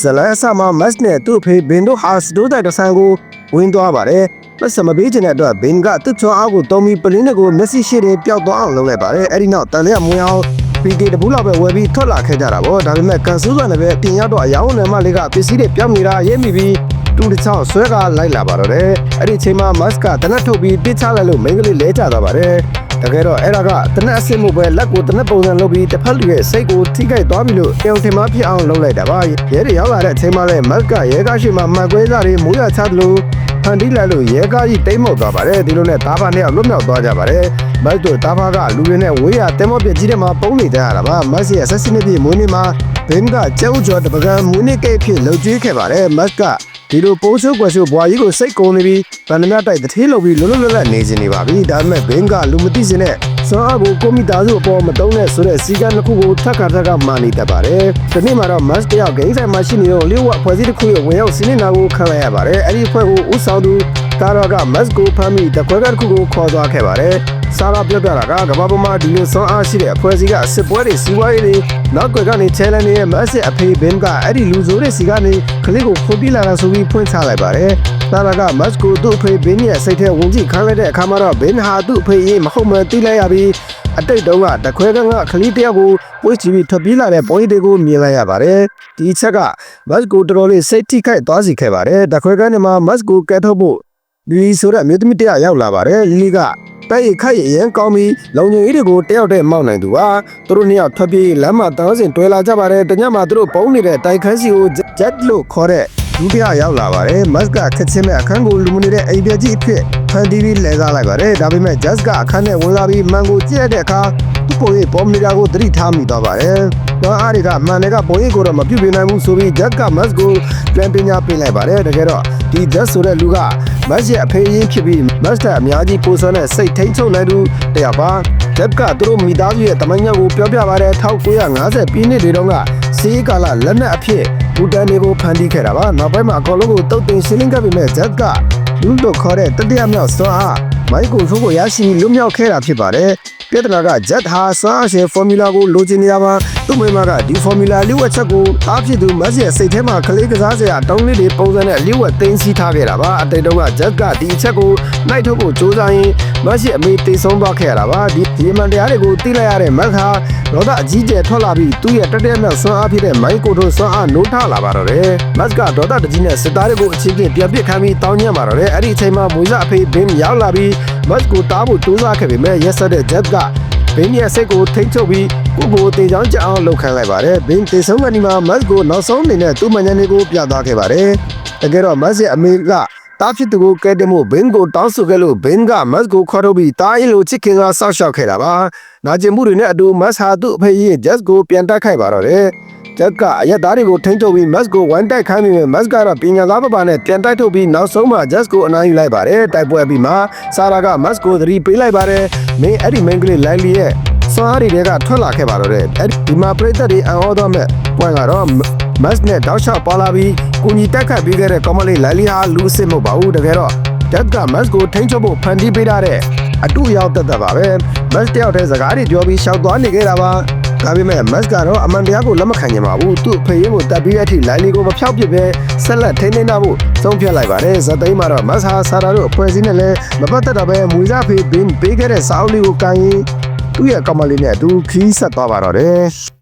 ဇလန်အဆမှာမတ်နဲ့သူ့ဖေဘင်တို့ဟာစတိုးတိုက်တဆန်ကိုဝင်သွားပါတယ်ပတ်စမပေးချင်တဲ့အတွက်ဘင်ကသူ့ချောအားကိုတုံးပြီးပလင်းတွေကိုမျက်စိရှိတယ်ပျောက်သွားအောင်လုပ်လိုက်ပါတယ်အဲ့ဒီနောက်တန်လျက်မွေးအောင်PK တပူးလောက်ပဲဝယ်ပြီးထွက်လာခဲ့ကြတာပေါ့ဒါပေမဲ့ကန်ဆူးစွာနဲ့ပဲပြင်ရောက်တော့အယောင်နယ်မလေးကပစ္စည်းတွေပြောင်းနေတာရဲမိပြီးတူတစ်ချောင်းဆွဲကလိုက်လာပါတော့တယ်အဲ့ဒီချိန်မှာမတ်ကတနက်ထုတ်ပြီးပစ်ချလိုက်လို့မိန်းကလေးလဲကျသွားပါတယ်တကယ်တော့အဲ့ဒါကတနက်အစစ်မှုပဲလက်ကိုတနက်ပုံစံလုပ်ပြီးတစ်ဖက်လူရဲ့စိတ်ကိုထိခိုက်သွားပြီလို့အုံထင်မှဖြစ်အောင်လုပ်လိုက်တာပါရဲတွေရောက်လာတဲ့အချိန်မှာလည်းမတ်ကရဲကားရှိမှမှတ်ကွဲစားတွေမိုးရချသလိုဖန်တီးလိုက်လို့ရဲကားကြီးတိတ်မောက်သွားပါတယ်ဒီလိုနဲ့တားဖာနဲ့လွတ်မြောက်သွားကြပါတယ်မတ်တို့တားဖာကလူတွေနဲ့ဝေးရတဲမော့ပြကြီးတဲ့မှာပုံနေကြရတာပါမတ်ရဲ့ဆက်စနစ်ပြမွေးနေ့မှာဘင်ကကျုပ်ကျော်တပကံမွေးနေ့ကိတ်ဖြစ်လှုပ်ကြွေးခဲ့ပါတယ်မတ်ကဒီလိုပိုးချိုးကွယ်ချိုးဘွားကြီးကိုစိတ်ကုန်နေပြီးဗန်နမြတိုက်တထေးလုပ်ပြီးလွတ်လွတ်လပ်လပ်နေစင်နေပါပြီဒါပေမဲ့ဘင်ကလူမသိစင်နဲ့စွမ်းအားကိုကွန်ပျူတာစုအပေါ်မတုံးနဲ့ဆိုတဲ့စီကံတစ်ခုကိုထပ်ခါမာနေတတ်ပါတယ်ဒီနေ့မှာတော့မတ်တယောက်ဂိမ်းဆိုင်မှာရှိနေတော့လျှို့ဝှက်ဖွဲ့စည်းတစ်ခုရဲ့ဝင်ရောက်စီးနေတာကိုခံရရပါတယ်အဲ့ဒီဖွဲ့ကိုဦးဆောင်သူတာရာကမတ်ကိုဖမ်းပြီးတခွဲကတစ်ခုကိုခေါ်သွားခဲ့ပါတယ်စာရာပြောပြတာကကဘာပေါ်မှာဒီလိုစွမ်းအားရှိတဲ့အဖွဲ့အစည်းကစစ်ပွဲတွေစီးပွားရေးတွေနောက်ွယ်ကနေချဲလန်နေတဲ့မတ်စ်အဖေဘင်ကအဲ့ဒီလူဆိုးတွေစီကနေကလေးကိုခိုးပြလာတာဆိုပြီးဖွင့်ချလိုက်ပါတယ်တာရာကမတ်ကိုသူ့အဖေဘင်ရဲ့စိတ်ထဲဝင်ကြည့်ခိုင်းလိုက်တဲ့အခါမှာတော့ဘင်ဟာသူ့အဖေရေးမဟုတ်မှသိလိုက်ရပြီးအတိတ်တုန်းကတခွဲကကလေးတယောက်ကိုပွေးချပြီးထွက်ပြေးလာတဲ့ပေါ်ရီတွေကိုမြင်လိုက်ရပါတယ်ဒီချက်ကမတ်ကိုတော်တော်လေးစိတ်ထိခိုက်သွားစေခဲ့ပါတယ်တခွဲကနေမှာမတ်ကိုကဲထုတ်ဖို့လီဆိုတဲ့အမျိုးသမီးတယောက်ရောက်လာပါတယ်လီကတိုက်ခိုက်ရန်ကောင်းပြီးလုံခြုံရေးတွေကိုတယောက်တည်းမောက်နိုင်သူပါသူတို့နှစ်ယောက်ထွက်ပြေးလမ်းမှာတန်းစင်တွဲလာကြပါတယ်တညမှာသူတို့ပုံနေတဲ့တိုက်ခန်းစီကိုဂျက်လို့ခေါ်တဲ့ဒုတိယရောက်လာပါတယ်မတ်ကခက်ချင်းမဲ့အခန်းကိုလူမနေတဲ့အိမ်ပြကြီးအဖြစ်ဖန်တီးပြီးလဲစားလိုက်ပါတယ်ဒါပေမဲ့ဂျတ်ကအခန်းထဲဝင်လာပြီးမန်ကိုကြည့်ရတဲ့အခါသူ့ပုံရိပ်ပေါ်မီတာကိုသတိထားမိသွားပါတယ်တော့အားတွေကမန်တွေကပုံရိပ်ကိုတော့မပြုတ်ပြနိုင်ဘူးဆိုပြီးဂျတ်ကမတ်ကိုပြန်ပညာပေးလိုက်ပါတယ်တကယ်တော့ဒီဂျတ်ဆိုတဲ့လူကမတ်ရဲ့အဖေရင်းဖြစ်ပြီးမတ်ကအများကြီးပိုးစွမ်းတဲ့စိတ်ထိန်ချုပ်နိုင်သူတယောက်ပါဂျက်ကသူတို့မိသားစုရဲ့တမန်ညကိုပြောပြပါတယ်1950ပြည့်နှစ်တွေတုန်းကစီးကာလလက်နက်အဖြစ်ဘူတန်တွေကိုဖန်တီးခဲ့တာပါနောက်ပိုင်းမှာအကောင်လုံးကိုတုတ်တင်ရှင်းလင်းခဲ့ပေမဲ့ဂျက်ကလူတို့ခေါ်တဲ့တတိယမြောက်စွမ်းအားမိုက်ကိုဆိုးကိုရရှိလွတ်မြောက်ခဲ့တာဖြစ်ပါတယ်ပြဿနာကဂျက်ဟာစွမ်းအားရှင်ဖော်မြူလာကိုလိုချင်နေရပါသူ့မိမကဒီဖော်မြူလာလျှို့ဝှက်ချက်ကိုအားဖြစ်သူမတ်ရဲ့စိတ်ထဲမှာကလေးကစားစရာတောင်းလေးတွေပုံစံနဲ့လျှို့ဝှက်သိမ်းဆည်းထားခဲ့တာပါအတိတ်တုန်းကဂျက်ကဒီအချက်ကိုနိုင်ထုတ်ဖို့ကြိုးစားရင်မတ်ရဲ့အမေတိတ်ဆုံးသွားခဲ့ရတာပါဒီမှန်တရားတွေကိုသိလိုက်ရတဲ့မတ်ဟာဒေါသအကြီးကျယ်ထွက်လာပြီးသူ့ရဲ့တတိယမြောက်စွမ်းအားဖြစ်တဲ့မိုက်ကိုတို့စွမ်းအားနိုးထလာပါတော့တယ်မတ်ကဒေါသတကြီးနဲ့စစ်သားတွေကိုအချင်းချင်းပြန်ပစ်ခမ်းပြီးတောင်းညံ့ပါတော့တယ်အဲ့ဒီအချိန်မှာမွေးစားအဖေဘင်းရောက်လာပြီးမတ်ကိုတားဖို့ကြိုးစားခဲ့ပေမဲ့ရက်ဆက်တဲ့ဂျက်ကဘင်းရဲ့စိတ်ကိုထိန်းချုပ်ပြီးကိုတင်ချောင်းကြအောင်လှုပ်ခန့်လိုက်ပါတယ်ဘင်းတေဆုံးကနေမှာမတ်ကိုနောက်ဆုံးအနေနဲ့သူ့မញ្ញန်ကိုပြသခဲ့ပါတယ်တကယ်တော့မတ်ရဲ့အမေကတားဖြစ်သူကိုကဲတယ်မို့ဘင်းကိုတောင်းဆိုခဲ့လို့ဘင်းကမတ်ကိုခေါ်ထုတ်ပြီးတားရင်လိုချစ်ခင်ကစောက်ရှောက်ခဲ့တာပါနာကျင်မှုတွေနဲ့အတူမတ်ဟာသူ့အဖေရဲ့ဂျက်ကိုပြန်တိုက်ခိုက်ပါတော့တယ်ဂျက်ကအရက်သားတွေကိုထိန်းချုပ်ပြီးမတ်ကိုဝိုင်းတိုက်ခိုင်းပြီးမတ်ကတော့ပညာသားပပနဲ့ပြန်တိုက်ထုတ်ပြီးနောက်ဆုံးမှာဂျက်ကိုအနိုင်ယူလိုက်ပါတယ်တိုက်ပွဲပြီးမှဆာရာကမတ်ကိုသတိပေးလိုက်ပါတယ်မင်းအဲ့ဒီမင်းကလေးလိုက်လီရဲ့စွမ်းအားတွေကထွက်လာခဲ့ပါတော့တယ်ဒီမှာပရိသတ်တွေအံ့ဩသွားမဲ့ပွင့်ကတော့မတ်နဲ့တောက်ချပါလာပြီးကိုကြီးတက်ခတ်ပြီးခဲ့တဲ့ကောမလေးလိုက်လီဟာလူစစ်မဟုတ်ပါဘူးတကယ်တော့ဂျက်ကမတ်ကိုထိန်းချုပ်ဖို့ဖန်တီးပေးထားတဲ့အတူရောက်တတ်တာပါပဲမတ်တယောက်တည်းစကားတွေပြောပြီးရှောက်သွားနေခဲ့တာပါဒါပေမဲ့မတ်ကတော့အမှန်တရားကိုလက်မခံနိုင်ပါဘူးသူ့အဖေရင်ကိုတက်ပြီးတဲ့အထိလိုက်လီကိုမဖြောက်ပစ်ပဲဆက်လက်ထိန်းသိမ်းဖို့ဆုံးဖြတ်လိုက်ပါတယ်ဇက်သိမ်းမှာတော့မတ်ဟာဆာရာတို့အဖွဲ့အစည်းနဲ့လည်းမပတ်သက်တော့ပဲမွေးစားဖေးဘင်းပေးခဲ့တဲ့စာအုပ်လေးကိုကန်ရင်သူ့ရဲ့ကောင်မလေးနဲ့အတူခီးဆက်သွားပါတော့တယ်